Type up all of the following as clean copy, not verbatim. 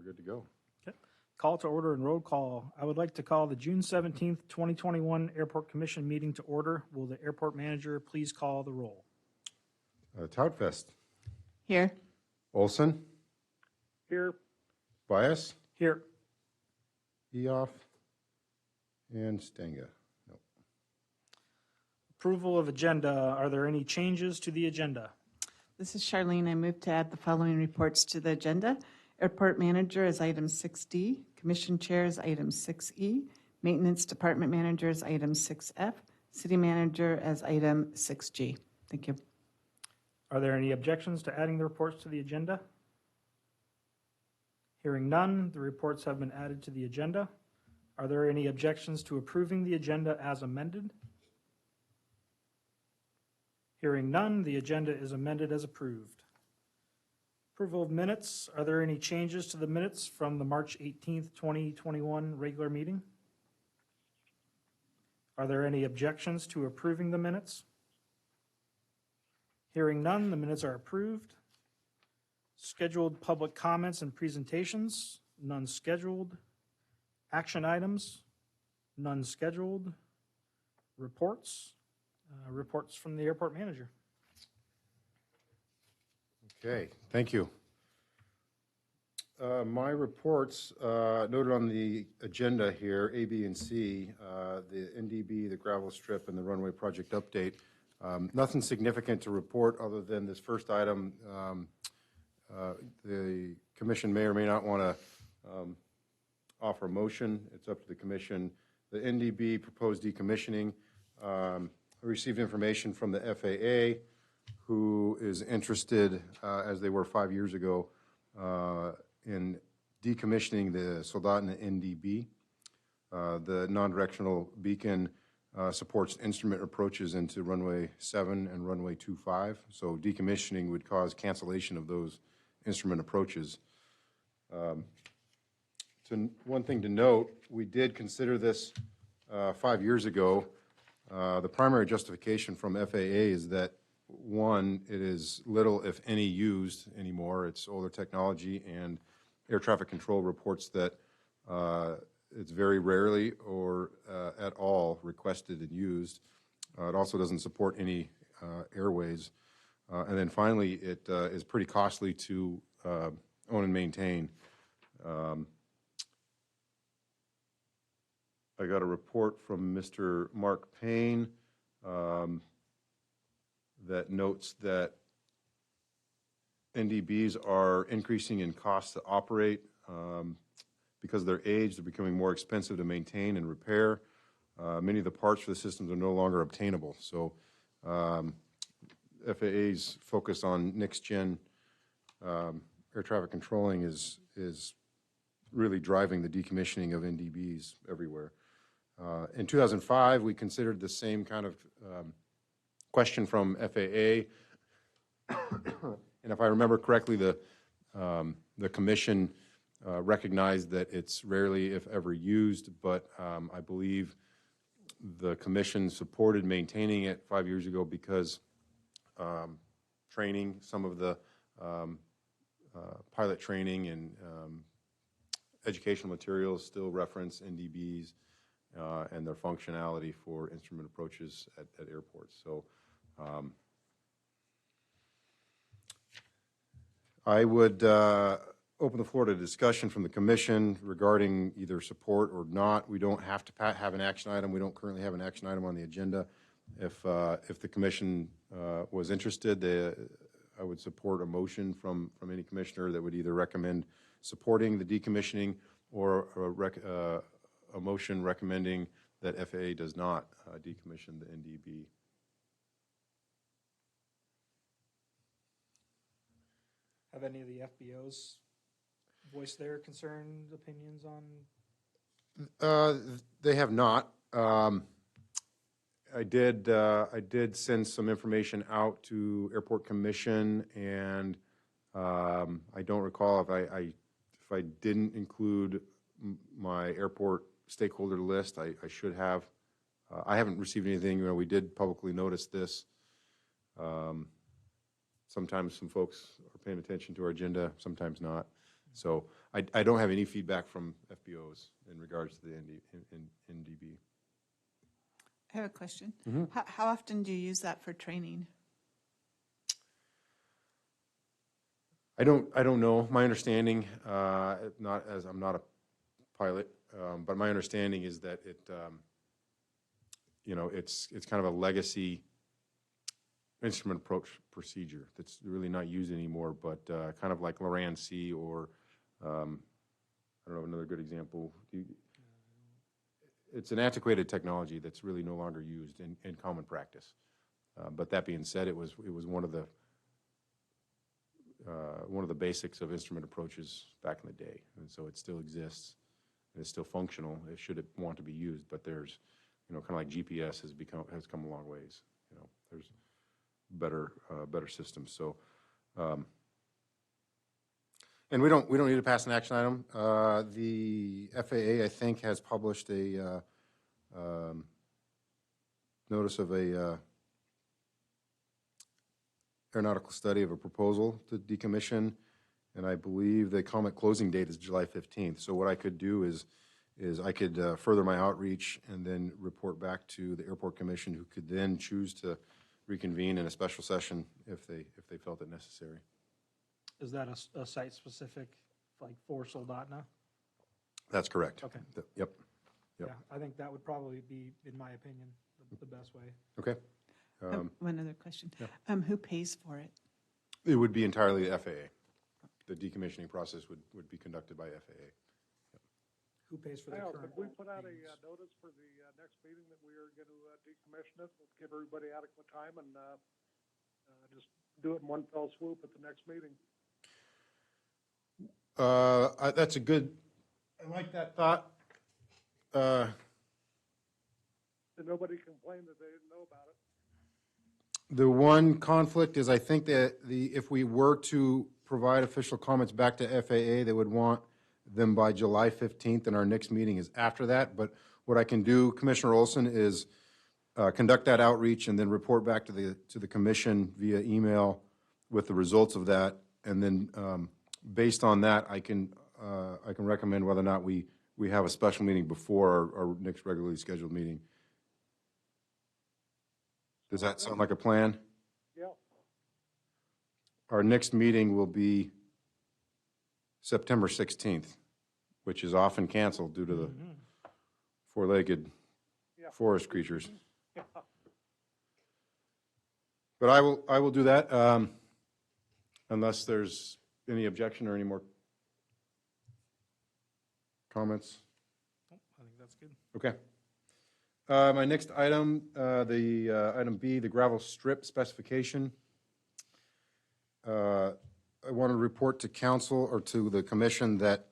good to go. Okay. Call to order and roll call. I would like to call the June 17th, 2021 Airport Commission meeting to order. Will the airport manager please call the roll? Toutfest. Here. Olson. Here. Bias. Here. Eoff. And Stenga. Nope. Approval of agenda. Are there any changes to the agenda? This is Charlene. I move to add the following reports to the agenda. Airport manager is item 6D. Commission chair is item 6E. Maintenance department manager is item 6F. City manager as item 6G. Thank you. Are there any objections to adding the reports to the agenda? Hearing none, the reports have been added to the agenda. Are there any objections to approving the agenda as amended? Hearing none, the agenda is amended as approved. Approval of minutes. Are there any changes to the minutes from the March 18th, 2021 regular meeting? Are there any objections to approving the minutes? Hearing none, the minutes are approved. Scheduled public comments and presentations, none scheduled. Action items, none scheduled. Reports, reports from the airport manager. Okay, thank you. My reports noted on the agenda here, A, B, and C, the NDB, the gravel strip, and the runway project update. Nothing significant to report other than this first item. The commission may or may not want to offer a motion. It's up to the commission. The NDB proposed decommissioning. I received information from the FAA, who is interested, as they were 5 years ago, in decommissioning the Soldotna NDB. The non-directional beacon supports instrument approaches into runway 7 and runway 25. So decommissioning would cause cancellation of those instrument approaches. One thing to note, we did consider this 5 years ago. The primary justification from FAA is that, one, it is little, if any, used anymore. It's older technology, and air traffic control reports that it's very rarely or at all requested and used. It also doesn't support any airways. And then finally, it is pretty costly to own and maintain. I got a report from Mr. Mark Payne that notes that NDBs are increasing in cost to operate. Because of their age, they're becoming more expensive to maintain and repair. Many of the parts for the systems are no longer obtainable. So FAA's focus on next-gen air traffic controlling is really driving the decommissioning of NDBs everywhere. In 2005, we considered the same kind of question from FAA. And if I remember correctly, the commission recognized that it's rarely, if ever, used, but I believe the commission supported maintaining it 5 years ago because training, some of the pilot training and educational materials still reference NDBs and their functionality for instrument approaches at airports. So I would open the floor to discussion from the commission regarding either support or not. We don't have to have an action item. We don't currently have an action item on the agenda. If the commission was interested, I would support a motion from any commissioner that would either recommend supporting the decommissioning or a motion recommending that FAA does not decommission the NDB. Have any of the FBOs voiced their concerns, opinions on? They have not. I did send some information out to Airport Commission, and I don't recall if I didn't include my airport stakeholder list. I should have. I haven't received anything. You know, we did publicly notice this. Sometimes some folks are paying attention to our agenda, sometimes not. So I don't have any feedback from FBOs in regards to the NDB. I have a question. Mm-hmm. How often do you use that for training? I don't know. My understanding, I'm not a pilot, but my understanding is that it, it's kind of a legacy instrument approach procedure that's really not used anymore, but kind of like Loran C or, I don't know, another good example. It's an antiquated technology that's really no longer used in common practice. But that being said, it was one of the basics of instrument approaches back in the day, and so it still exists. And it's still functional. It should want to be used, but there's, kind of like GPS has come a long ways. There's better systems. So, and we don't need to pass an action item. The FAA, I think, has published a notice of a aeronautical study of a proposal to decommission, and I believe the comment closing date is July 15th. So what I could do is I could further my outreach and then report back to the Airport Commission, who could then choose to reconvene in a special session if they felt it necessary. Is that a site-specific, like for Soldotna? That's correct. Okay. Yep. Yeah, I think that would probably be, in my opinion, the best way. Okay. One other question. Yeah. Who pays for it? It would be entirely the FAA. The decommissioning process would be conducted by FAA. Who pays for the Kyle, current? could we put out a meetings? notice for the next meeting that we are going to decommission it? We'll give everybody adequate time and just do it in one fell swoop at the next meeting. That's a good, I like that thought. And nobody complained that they didn't know about it. The one conflict is I think that if we were to provide official comments back to FAA, they would want them by July 15th, and our next meeting is after that. But what I can do, Commissioner Olson, is conduct that outreach and then report back to the commission via email with the results of that. And then based on that, I can recommend whether or not we have a special meeting before our next regularly scheduled meeting. Does that sound like a plan? Yeah. Our next meeting will be September 16th, which is often canceled due to the four-legged Yeah. forest creatures. Yeah. But I will do that unless there's any objection or any more comments. I think that's good. Okay. My next item, item B, the gravel strip specification. I want to report to council or to the commission that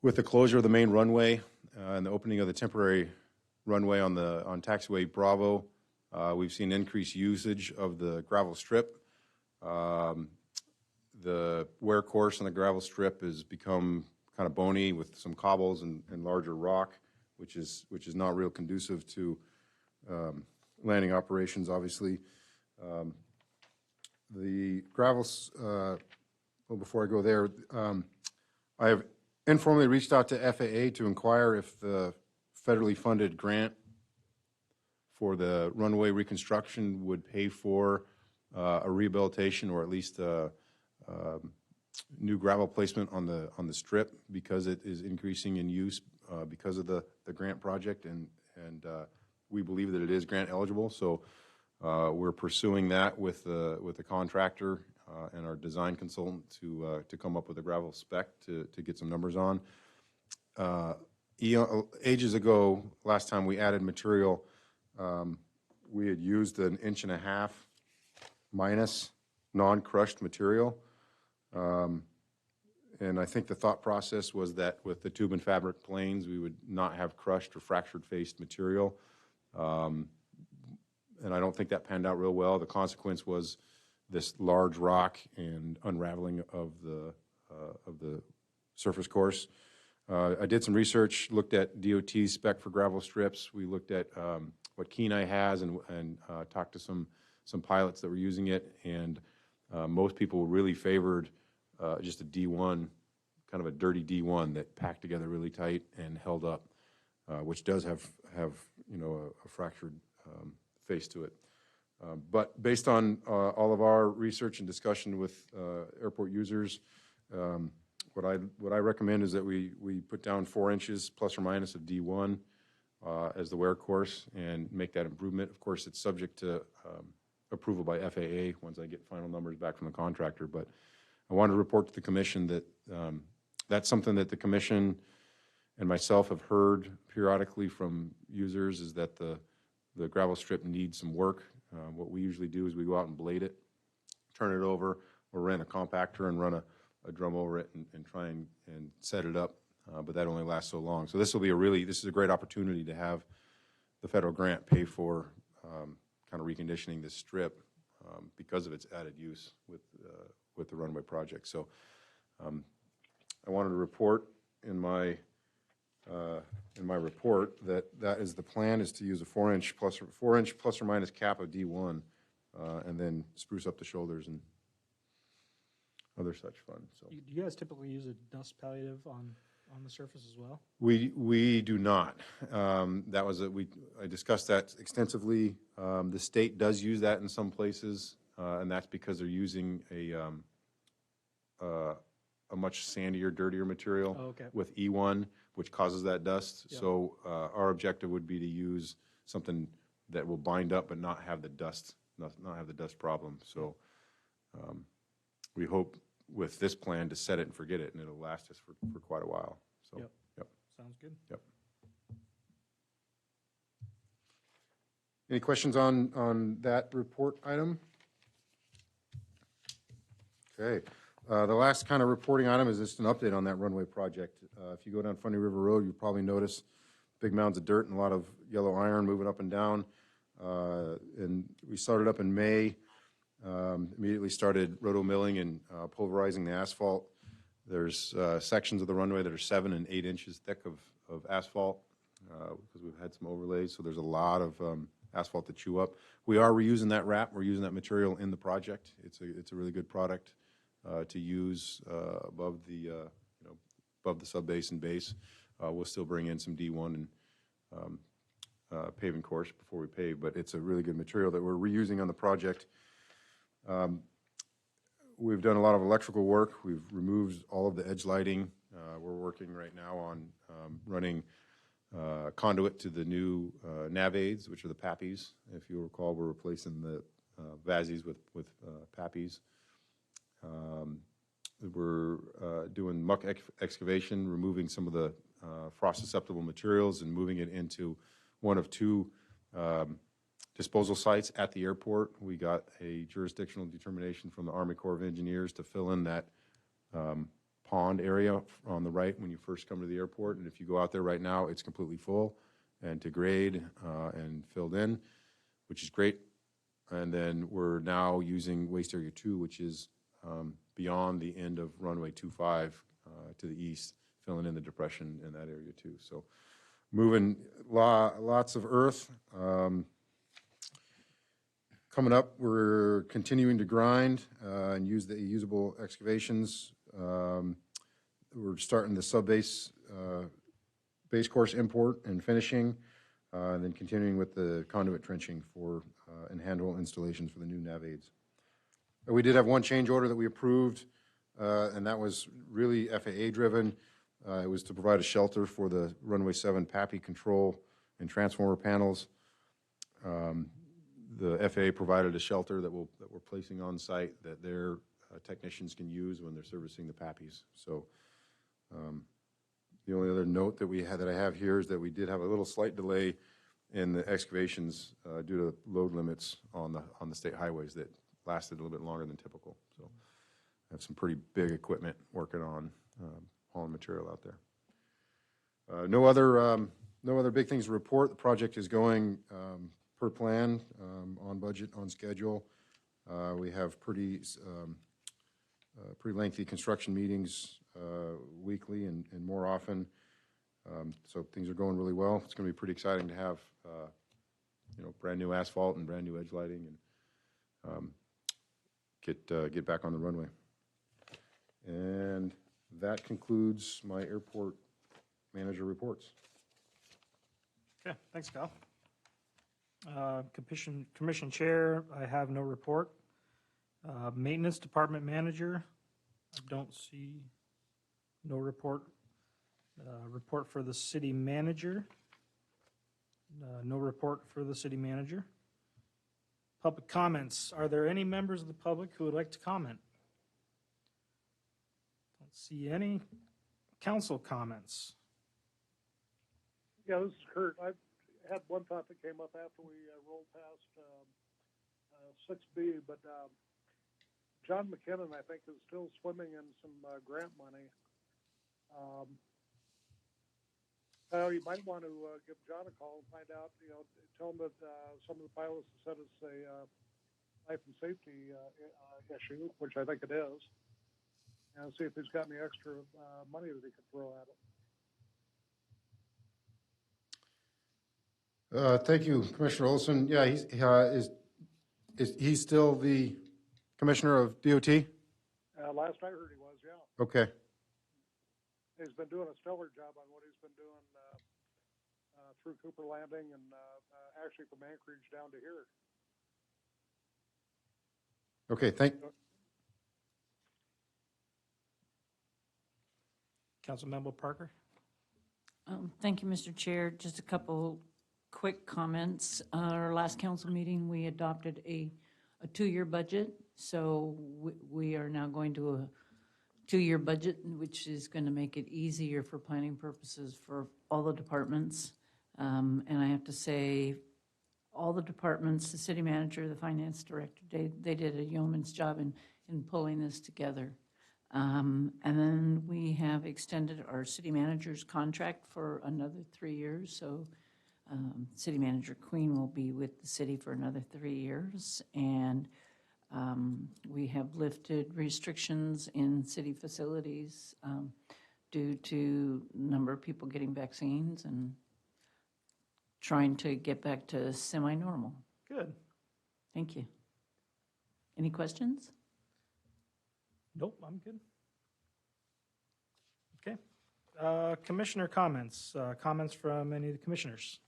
with the closure of the main runway and the opening of the temporary runway on taxiway Bravo, we've seen increased usage of the gravel strip. The wear course on the gravel strip has become kind of bony with some cobbles and larger rock, which is not real conducive to landing operations, obviously. The gravels, well, before I go there, I have informally reached out to FAA to inquire if the federally funded grant for the runway reconstruction would pay for a rehabilitation or at least new gravel placement on the strip, because it is increasing in use because of the grant project, and we believe that it is grant eligible. So we're pursuing that with the contractor and our design consultant to come up with a gravel spec to get some numbers on. Ages ago, last time we added material, we had used an 1.5 inch minus non-crushed material. And I think the thought process was that with the tube and fabric planes, we would not have crushed or fractured faced material. And I don't think that panned out real well. The consequence was this large rock and unraveling of the surface course. I did some research, looked at DOT's spec for gravel strips. We looked at what Kenai has and talked to some pilots that were using it. And most people really favored just a D1, kind of a dirty D1 that packed together really tight and held up, which does have a fractured face to it. But based on all of our research and discussion with airport users, what I recommend is that we put down 4 inches plus or minus of D1 as the wear course and make that improvement. Of course, it's subject to approval by FAA once I get final numbers back from the contractor. But I wanted to report to the commission that that's something that the commission and myself have heard periodically from users, is that the gravel strip needs some work. What we usually do is we go out and blade it, turn it over, or rent a compactor and run a drum over it and try and set it up. But that only lasts so long. So this is a great opportunity to have the federal grant pay for kind of reconditioning this strip because of its added use with the runway project. So I wanted to report in my report that is the plan, is to use a 4 inch plus or minus cap of D1 and then spruce up the shoulders and other such fun. So Do you guys typically use a dust palliative on the surface as well? we do not. I discussed that extensively. The state does use that in some places, and that's because they're using a much sandier, dirtier material with E1, which causes that dust. Yep. So our objective would be to use something that will bind up but not have the dust problem. So we hope with this plan to set it and forget it, and it'll last us for quite a while. So, yep. Sounds good. Yep. Any questions on that report item? Okay. The last kind of reporting item is just an update on that runway project. If you go down Funny River Road, you'll probably notice big mounds of dirt and a lot of yellow iron moving up and down. And we started up in May. Immediately started roto-milling and pulverizing the asphalt. There's sections of the runway that are 7 and 8 inches thick of asphalt because we've had some overlays, so there's a lot of asphalt to chew up. We are reusing that wrap. We're using that material in the project. It's a really good product to use above the sub-base and base. We'll still bring in some D1 and paving course before we pave, but it's a really good material that we're reusing on the project. We've done a lot of electrical work. We've removed all of the edge lighting. We're working right now on running conduit to the new nav aids, which are the PAPIs. If you recall, we're replacing the VASIs with PAPIs. We're doing muck excavation, removing some of the frost-susceptible materials and moving it into one of 2 disposal sites at the airport. We got a jurisdictional determination from the Army Corps of Engineers to fill in that pond area on the right when you first come to the airport. And if you go out there right now, it's completely full and to grade and filled in, which is great. And then we're now using waste area 2, which is beyond the end of runway 25 to the east, filling in the depression in that area too. So moving lots of earth. Coming up, we're continuing to grind and use the usable excavations. We're starting the sub-base base course import and finishing, and then continuing with the conduit trenching for and handhole installations for the new nav aids. We did have one change order that we approved, and that was really FAA driven. It was to provide a shelter for the runway 7 PAPI control and transformer panels. The FAA provided a shelter that we're placing on site that their technicians can use when they're servicing the PAPIs. So the only other note that I have here is that we did have a little slight delay in the excavations due to load limits on the state highways that lasted a little bit longer than typical. So I have some pretty big equipment working on hauling material out there. No other big things to report. The project is going per plan, on budget, on schedule. We have pretty lengthy construction meetings weekly and more often. So things are going really well. It's going to be pretty exciting to have brand new asphalt and brand new edge lighting and get back on the runway. And that concludes my airport manager reports. Okay, thanks, Kyle. Commission Chair, I have no report. Maintenance Department Manager, I don't see, no report. Report for the City Manager, no report for the City Manager. Public comments, are there any members of the public who would like to comment? Don't see any. Council comments. Yeah, this is Kurt. I had one thought that came up after we rolled past 6B, but John McKinnon, I think, is still swimming in some grant money. You might want to give John a call and find out, tell him that some of the pilots have said it's a life and safety issue, which I think it is, and see if he's got any extra money that he could throw at it. Thank you, Commissioner Olson. Yeah, he's still the commissioner of DOT? Last I heard he was, yeah. Okay. He's been doing a stellar job on what he's been doing through Cooper Landing and actually from Anchorage down to here. Okay, Councilmember Parker? Thank you, Mr. Chair. Just a couple quick comments. Our last council meeting, we adopted a 2-year budget. So we are now going to a 2-year budget, which is going to make it easier for planning purposes for all the departments. And I have to say, all the departments, the city manager, the finance director, they did a yeoman's job in pulling this together. And then we have extended our city manager's contract for another 3 years. So City Manager Queen will be with the city for another 3 years. And we have lifted restrictions in city facilities due to number of people getting vaccines and trying to get back to semi-normal. Good. Thank you. Any questions? Nope, I'm good. Okay. Commissioner comments. Comments from any of the commissioners?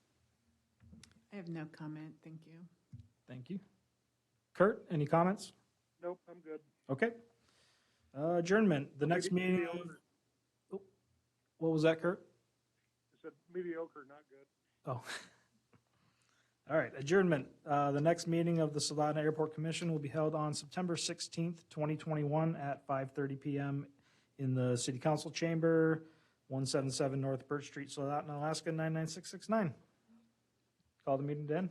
I have no comment, thank you. Thank you. Kurt, any comments? Nope, I'm good. Okay. Adjournment. The next meeting. Oh, what was that, Kurt? I said mediocre, not good. Oh. All right, adjournment. The next meeting of the Salina Airport Commission will be held on September 16th, 2021 at 5:30 p.m. in the City Council Chamber, 177 North Birch Street, Salina, Alaska, 99669. Call the meeting to end.